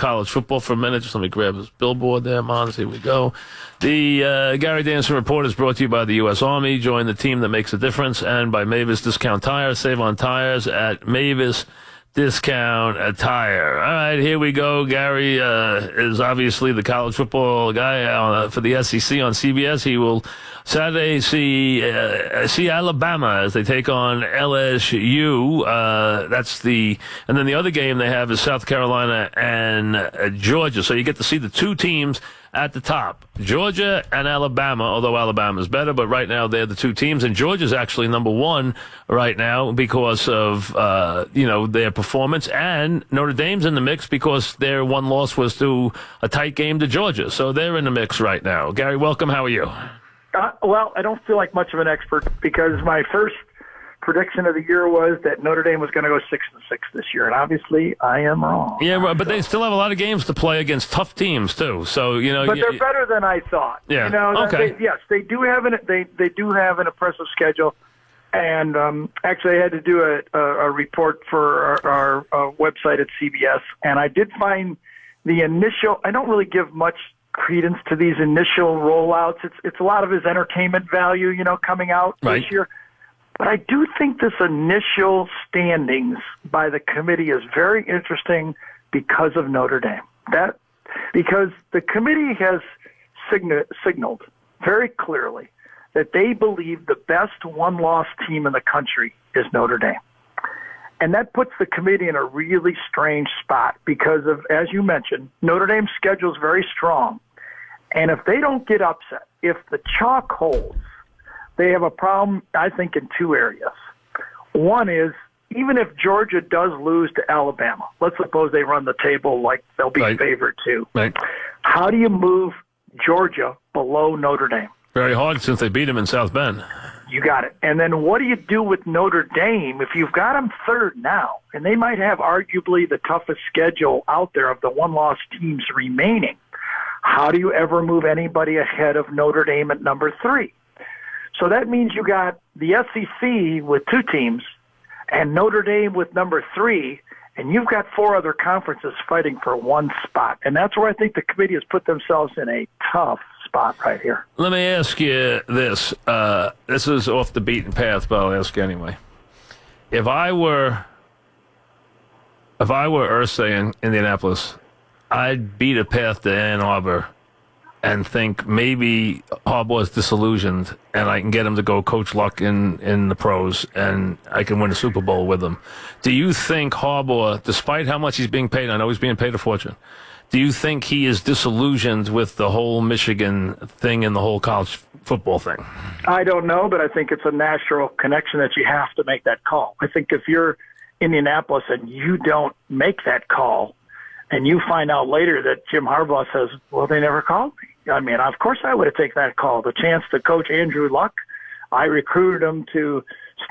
college football for a minute. Just let me grab this billboard there, Mons. Here we go. The Gary Danielson Report is brought to you by the U.S. Army. Join the team that makes a difference, and by Mavis Discount Tires. Save on tires at Mavis Discount Attire. All right, here we go. Gary is obviously the college football guy for the SEC on CBS. He will Saturday see Alabama as they take on LSU. And then the other game they have is South Carolina and Georgia. So you get to see the two teams at the top, Georgia and Alabama, although Alabama's better, but right now they're the two teams, and Georgia's actually number one right now because of, their performance, and Notre Dame's in the mix because their one loss was to a tight game to Georgia, so they're in the mix right now. Gary, welcome. How are you? Well, I don't feel like much of an expert because my first prediction of the year was that Notre Dame was going to go 6-6 this year, and obviously I am wrong. Yeah, but they still have a lot of games to play against tough teams too. So but they're better than I thought. Yeah. Okay. They do have an impressive schedule, and actually I had to do a report for our website at CBS, and I did find the initial. I don't really give much credence to these initial rollouts. It's a lot of his entertainment value, coming out this year. But I do think this initial standings by the committee is very interesting because of Notre Dame. Because the committee has signaled very clearly that they believe the best one-loss team in the country is Notre Dame. And that puts the committee in a really strange spot because of, as you mentioned, Notre Dame's schedule is very strong. And if they don't get upset, if the chalk holds, they have a problem, I think, in two areas. One is, even if Georgia does lose to Alabama, let's suppose they run the table like they'll be favored to. Right. How do you move Georgia below Notre Dame? Very hard since they beat them in South Bend. You got it. And then what do you do with Notre Dame if you've got them third now, and they might have arguably the toughest schedule out there of the one-loss teams remaining? How do you ever move anybody ahead of Notre Dame at number 3? So that means you got the SEC with 2 teams and Notre Dame with number 3, and you've got 4 other conferences fighting for one spot. And that's where I think the committee has put themselves in a tough spot right here. Let me ask you this. This is off the beaten path, but I'll ask you anyway. If I were Irsay in Indianapolis, I'd beat a path to Ann Arbor and think maybe Harbaugh's disillusioned and I can get him to go coach Luck in the pros and I can win a Super Bowl with him. Do you think Harbaugh, despite how much he's being paid, I know he's being paid a fortune, do you think he is disillusioned with the whole Michigan thing and the whole college football thing? I don't know, but I think it's a natural connection that you have to make that call. I think if you're Indianapolis and you don't make that call and you find out later that Jim Harbaugh says, well, they never called me. I mean, of course I would have taken that call. The chance to coach Andrew Luck, I recruited him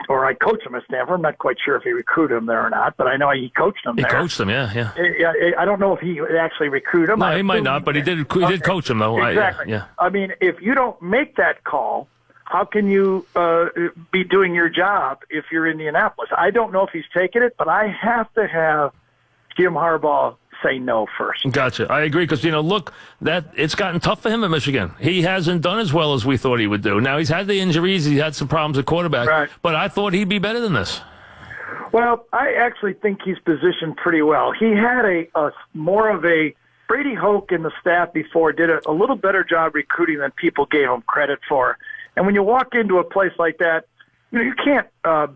I coached him at Stanford. I'm not quite sure if he recruited him there or not, but I know he coached him there. He coached him, yeah. I don't know if he actually recruited him. No, he might not, but he did coach him, though. Exactly. I mean, if you don't make that call, how can you be doing your job if you're Indianapolis? I don't know if he's taken it, but I have to have Jim Harbaugh say no first. Gotcha. I agree because, look, that it's gotten tough for him at Michigan. He hasn't done as well as we thought he would do. Now, he's had the injuries. He's had some problems at quarterback. Right. But I thought he'd be better than this. Well, I actually think he's positioned pretty well. He had a more of a Brady Hoke in the staff before did a little better job recruiting than people gave him credit for. And when you walk into a place like that, you can't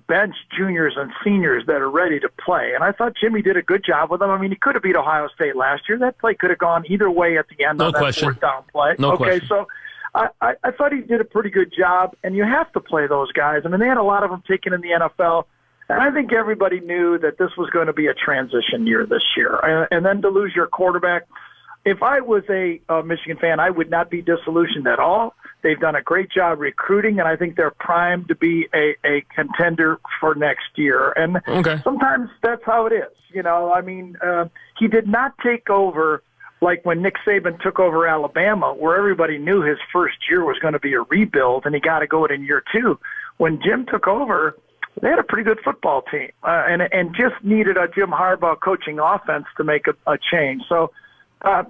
bench juniors and seniors that are ready to play. And I thought Jimmy did a good job with them. I mean, he could have beat Ohio State last year. That play could have gone either way at the end on that 4th down play. No question. So I thought he did a pretty good job, and you have to play those guys. I mean, they had a lot of them taken in the NFL, and I think everybody knew that this was going to be a transition year this year. And then to lose your quarterback, if I was a Michigan fan, I would not be disillusioned at all. They've done a great job recruiting, and I think they're primed to be a contender for next year. And sometimes that's how it is. He did not take over like when Nick Saban took over Alabama, where everybody knew his first year was going to be a rebuild, and he got to go it in year 2. When Jim took over, they had a pretty good football team and just needed a Jim Harbaugh coaching offense to make a change. So,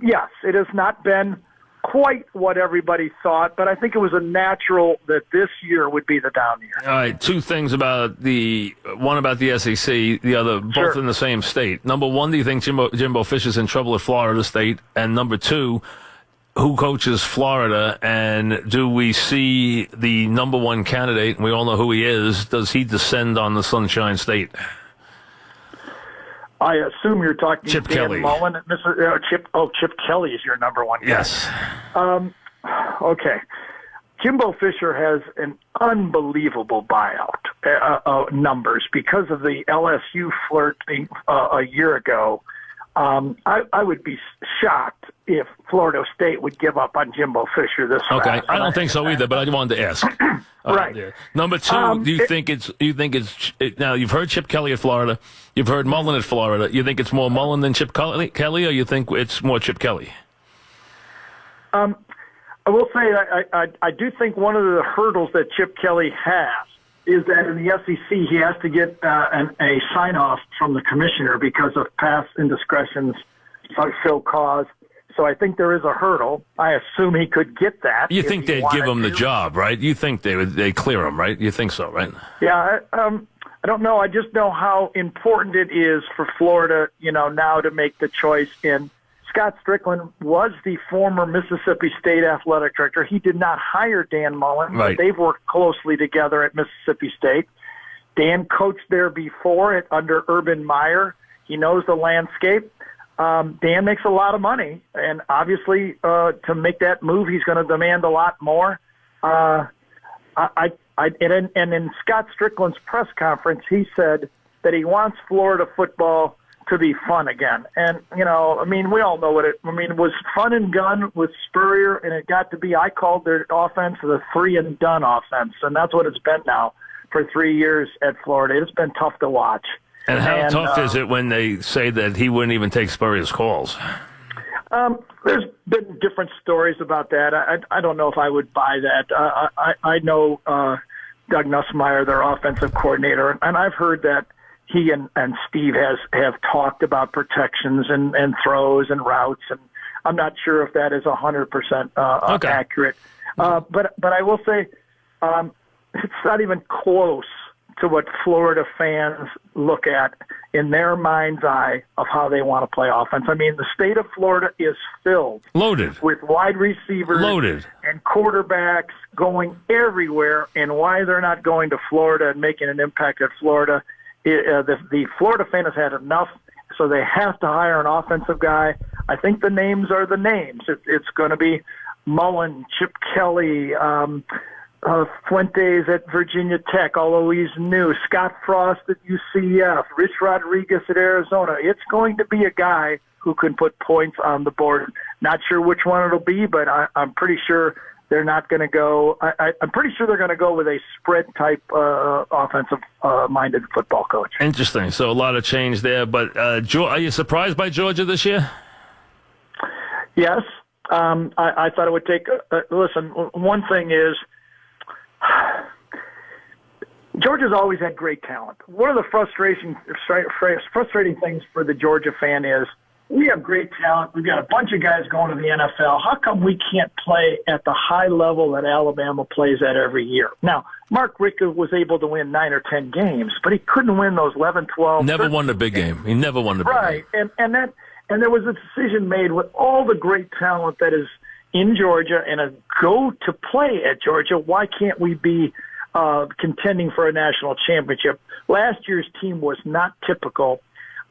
yes, it has not been quite what everybody thought, but I think it was a natural that this year would be the down year. All right, two things about one about the SEC, the other both in the same state. Number one, do you think Jimbo Fisher's in trouble at Florida State? And number two, who coaches Florida, and do we see the number one candidate, and we all know who he is, does he descend on the Sunshine State? I assume you're talking Chip Dan Kelly. Mullen. Chip Kelly is your number one guy. Yes. Okay. Jimbo Fisher has an unbelievable buyout numbers because of the LSU flirt a year ago. I would be shocked if Florida State would give up on Jimbo Fisher this fast. Okay, I don't think so either, but I wanted to ask. Right. Number two, do you think it's now you've heard Chip Kelly at Florida, you've heard Mullen at Florida. You think it's more Mullen than Chip Kelly, or you think it's more Chip Kelly? I will say I do think one of the hurdles that Chip Kelly has is that in the SEC he has to get a sign-off from the commissioner because of past indiscretions, show cause. So I think there is a hurdle. I assume he could get that. You think they'd give him the job, right? You think they'd clear him, right? You think so, right? Yeah, I don't know. I just know how important it is for Florida, now to make the choice. And Scott Strickland was the former Mississippi State athletic director. He did not hire Dan Mullen, right. But they've worked closely together at Mississippi State. Dan coached there before under Urban Meyer. He knows the landscape. Dan makes a lot of money, and obviously to make that move, he's going to demand a lot more. And in Scott Strickland's press conference, he said that he wants Florida football to be fun again. And, we all know it was fun and gun with Spurrier, and it got to be, I called their offense the 3-and-done offense, and that's what it's been now for 3 years at Florida. It's been tough to watch. And how tough is it when they say that he wouldn't even take Spurrier's calls? There's been different stories about that. I don't know if I would buy that. I know Doug Nussmeier, their offensive coordinator, and I've heard that he and Steve have talked about protections and throws and routes, and I'm not sure if that is 100% accurate. But I will say it's not even close to what Florida fans look at in their mind's eye of how they want to play offense. I mean, the state of Florida is loaded with wide receivers and quarterbacks going everywhere, and why they're not going to Florida and making an impact at Florida. The Florida fan has had enough, so they have to hire an offensive guy. I think the names are the names. It's going to be Mullen, Chip Kelly, Fuentes at Virginia Tech, although he's new, Scott Frost at UCF, Rich Rodriguez at Arizona. It's going to be a guy who can put points on the board. Not sure which one it'll be, but I'm pretty sure they're not going to go. I'm pretty sure they're going to go with a spread-type offensive-minded football coach. Interesting. So a lot of change there. But are you surprised by Georgia this year? Yes. I thought it would take listen, one thing is Georgia's always had great talent. One of the frustrating things for the Georgia fan is we have great talent. We've got a bunch of guys going to the NFL. How come we can't play at the high level that Alabama plays at every year? Now, Mark Richt was able to win 9 or 10 games, but he couldn't win those 11, 12. Never won the big game. He never won the big game. Right, and there was a decision made with all the great talent that is in Georgia and a go to play at Georgia. Why can't we be contending for a national championship? Last year's team was not typical.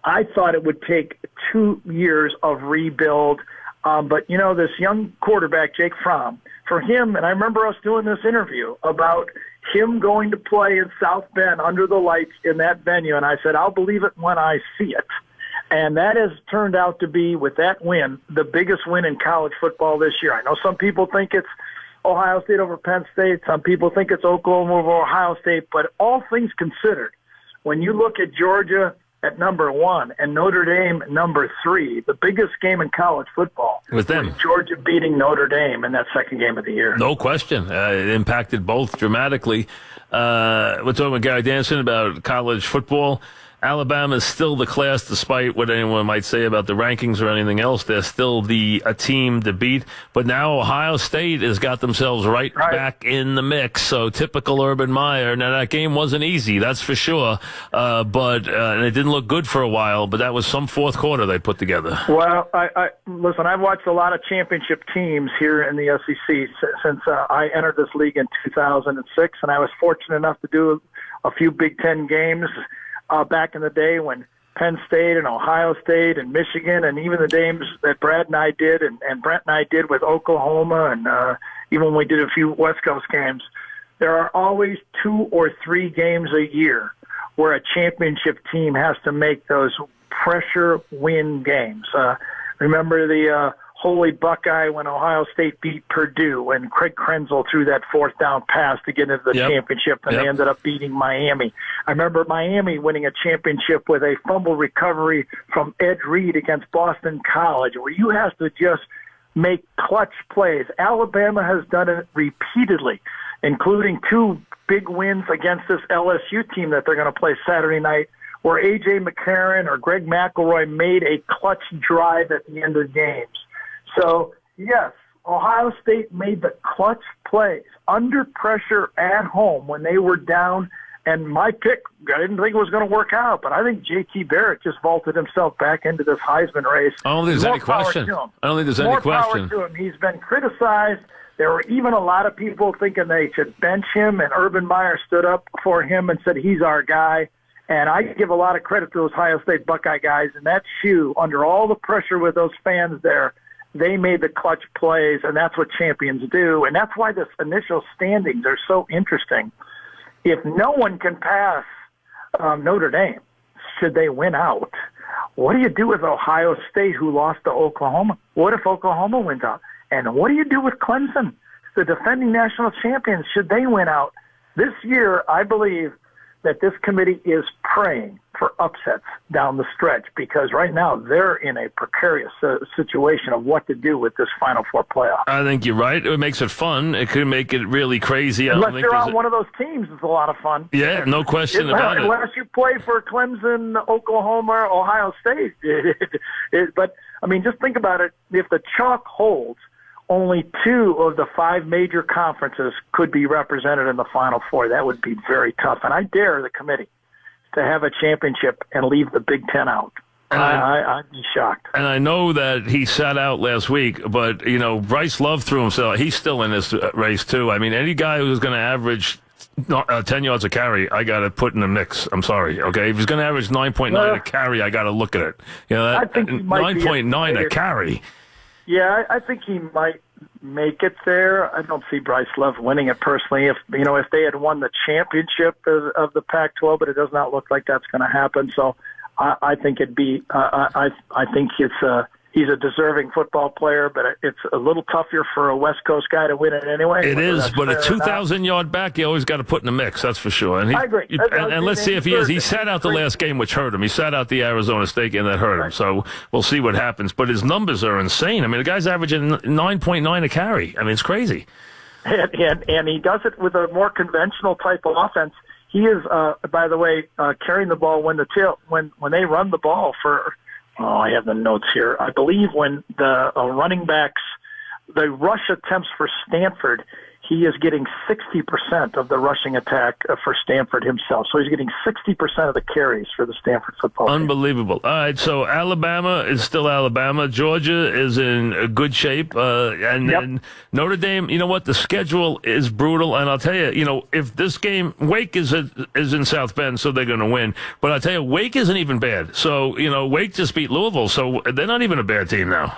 I thought it would take 2 years of rebuild. But, this young quarterback, Jake Fromm, for him, and I remember us doing this interview about him going to play in South Bend under the lights in that venue, and I said, I'll believe it when I see it. And that has turned out to be, with that win, the biggest win in college football this year. I know some people think it's Ohio State over Penn State. Some people think it's Oklahoma over Ohio State. But all things considered, when you look at Georgia at number 1 and Notre Dame number 3, the biggest game in college football with them. was Georgia beating Notre Dame in that second game of the year. No question. It impacted both dramatically. We're talking with Gary Danielson about college football. Alabama is still the class, despite what anyone might say about the rankings or anything else. They're still a team to beat. But now Ohio State has got themselves right back in the mix. So typical Urban Meyer. Now, that game wasn't easy, that's for sure. But it didn't look good for a while. But that was some fourth quarter they put together. Well, listen, I've watched a lot of championship teams here in the SEC since I entered this league in 2006. And I was fortunate enough to do a few Big Ten games back in the day when Penn State and Ohio State and Michigan and even the games that Brad and I did and Brent and I did with Oklahoma and even when we did a few West Coast games, there are always 2 or 3 games a year where a championship team has to make those pressure win games. Remember the Holy Buckeye when Ohio State beat Purdue and Craig Krenzel threw that fourth down pass to get into the championship, and they ended up beating Miami. I remember Miami winning a championship with a fumble recovery from Ed Reed against Boston College, where you have to just make clutch plays. Alabama has done it repeatedly, including 2 big wins against this LSU team that they're going to play Saturday night, where A.J. McCarron or Greg McElroy made a clutch drive at the end of games. So, yes, Ohio State made the clutch plays under pressure at home when they were down. And my pick, I didn't think it was going to work out, but I think J.T. Barrett just vaulted himself back into this Heisman race. I don't think there's any question. I don't think there's any question. More power to him. He's been criticized. There were even a lot of people thinking they should bench him, and Urban Meyer stood up for him and said he's our guy. And I give a lot of credit to those Ohio State Buckeye guys. In that shoe, under all the pressure with those fans there, they made the clutch plays, and that's what champions do. And that's why this initial standings are so interesting. If no one can pass Notre Dame, should they win out, what do you do with Ohio State, who lost to Oklahoma? What if Oklahoma wins out? And what do you do with Clemson, the defending national champions? Should they win out? This year, I believe that this committee is praying for upsets down the stretch, because right now they're in a precarious situation of what to do with this Final Four playoff. I think you're right. It makes it fun. It could make it really crazy. Unless you're on one of those teams, it's a lot of fun. Yeah, no question about it. Unless you play for Clemson, Oklahoma, Ohio State. But, I mean, just think about it. If the chalk holds, only 2 of the 5 major conferences could be represented in the Final Four. That would be very tough. And I dare the committee to have a championship and leave the Big Ten out. I'd be shocked. And I know that he sat out last week, but, you know, Bryce Love threw himself. He's still in this race, too. I mean, any guy who's going to average 10 yards a carry, I got to put in the mix. I'm sorry, okay? If he's going to average 9.9 a carry, I got to look at it. You know, that 9.9 a carry. Yeah, I think he might make it there. I don't see Bryce Love winning it personally. If they had won the championship of the Pac-12, but it does not look like that's going to happen. So I think it'd be. I think he's a deserving football player, but it's a little tougher for a West Coast guy to win it anyway. It is, but a 2,000-yard back, you always got to put in the mix. That's for sure. And I agree. And let's see if he is. He sat out the last game, which hurt him. He sat out the Arizona State game that hurt him. So we'll see what happens. But his numbers are insane. I mean, the guy's averaging 9.9 a carry. I mean, it's crazy. And he does it with a more conventional type of offense. He is, by the way, carrying the ball when they run the ball for. Oh, I have the notes here. I believe when the running backs, the rush attempts for Stanford, he is getting 60% of the rushing attack for Stanford himself. So he's getting 60% of the carries for the Stanford football team. Unbelievable. All right, so Alabama is still Alabama. Georgia is in good shape. And Notre Dame, you know what? The schedule is brutal. And I'll tell you, you know, if this game, Wake is in South Bend, so they're going to win. But I'll tell you, Wake isn't even bad. So, you know, Wake just beat Louisville, so they're not even a bad team now.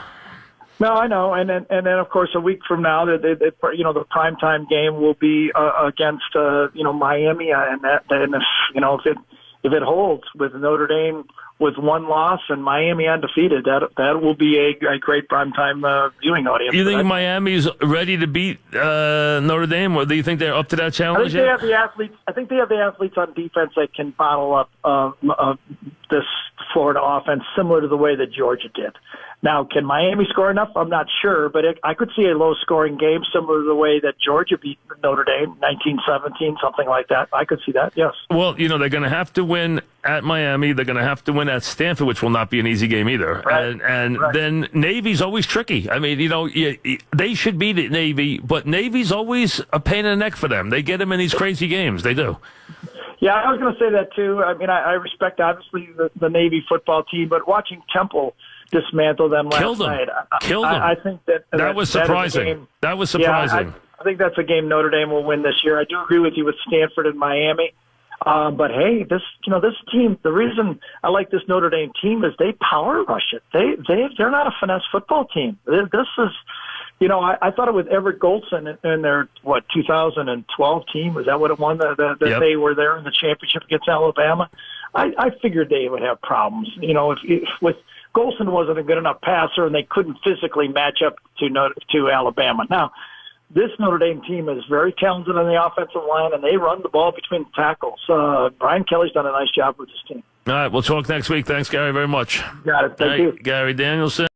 No, I know, and then of course a week from now, the primetime game will be against Miami, and if it holds with Notre Dame with 1 loss and Miami undefeated, that will be a great primetime viewing audience. You think Miami's ready to beat Notre Dame, or do you think they're up to that challenge? I think they have the athletes on defense that can bottle up this Florida offense similar to the way that Georgia did. Now, can Miami score enough? I'm not sure, but I could see a low-scoring game similar to the way that Georgia beat Notre Dame, 1917, something like that. I could see that, yes. Well, they're going to have to win at Miami. They're going to have to win at Stanford, which will not be an easy game either. Right. And Right. then Navy's always tricky. I mean, they should beat it, Navy, but Navy's always a pain in the neck for them. They get them in these crazy games. They do. Yeah, I was going to say that, too. I mean, I respect, obviously, the Navy football team, but watching Temple dismantle them last night. Killed them. I think that was surprising. That was surprising. Yeah, I think that's a game Notre Dame will win this year. I do agree with you with Stanford and Miami. But hey, this team, the reason I like this Notre Dame team is they power rush it. They're not a finesse football team. This is, I thought it was Everett Goldson in their 2012 team. Was that what it won? That Yep. They were there in the championship against Alabama. I figured they would have problems. If with Golson wasn't a good enough passer, and they couldn't physically match up to Alabama. Now, this Notre Dame team is very talented on the offensive line, and they run the ball between the tackles. Brian Kelly's done a nice job with his team. All right, we'll talk next week. Thanks, Gary, very much. Got it. Thank you. Gary Danielson.